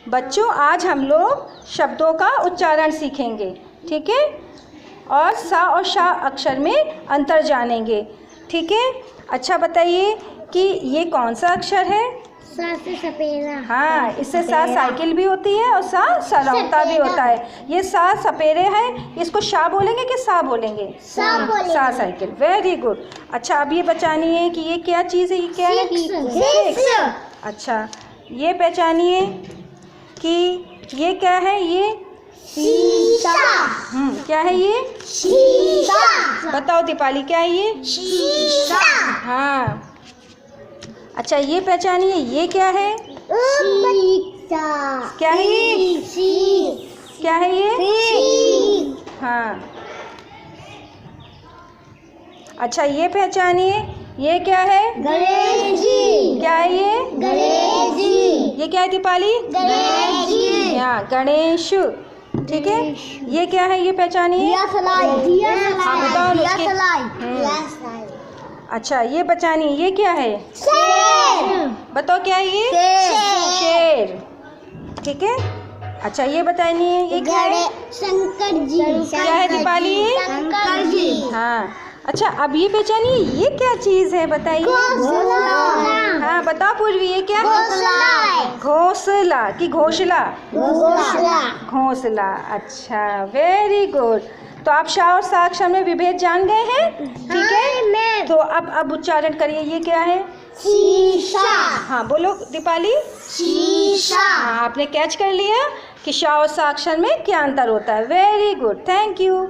बच्चों आज हम लोग शब्दों का उच्चारण सीखेंगे, ठीक है, और सा और शा अक्षर में अंतर जानेंगे, ठीक है। अच्छा बताइए कि ये कौन सा अक्षर है? सा से सपेरा। हाँ, इससे सा साइकिल भी होती है और सा सरौता भी होता है। ये सा सपेरे है, इसको शा बोलेंगे कि सा बोलेंगे? सा साइकिल। Very good. अच्छा अब ये पहचानिए कि ये क्या चीज़ है, ये क्या है? सिक्स। अच्छा ये पहचानिए कि ये क्या है? ये शीशा। क्या है ये? शीशा। बताओ दीपाली क्या है ये? शीशा। हाँ। अच्छा ये पहचानिए ये क्या है? शीशा। क्या है ये? क्या है ये? हाँ। अच्छा ये पहचानिए ये क्या है? गणेश जी। क्या है ये? गणेश जी। ये क्या है दीपाली? गणेश जी। हाँ गणेश, ठीक है। ये क्या है ये पहचानिए? दिया सलाई। दिया बताओ सलाई। उसके- दिया सलाई। अच्छा ये पहचानिए ये क्या है? शेर। बताओ क्या है ये? शेर, ठीक है। अच्छा ये बताइए ये क्या है? शंकर जी। क्या है दीपाली? शंकर जी। हाँ। अच्छा अब ये पहचानिए ये क्या चीज़ है बताइए? हाँ बताओ पूर्वी ये क्या? घोंसला कि घोंसला? घोंसला। अच्छा वेरी गुड। तो आप शा और सा अक्षर में विभेद जान गए हैं, ठीक है। तो अब उच्चारण करिए ये क्या है? शीशा। हाँ बोलो दीपाली। शीशा। हाँ आपने कैच कर लिया कि शा और सा अक्षर में क्या अंतर होता है। Very good, thank you.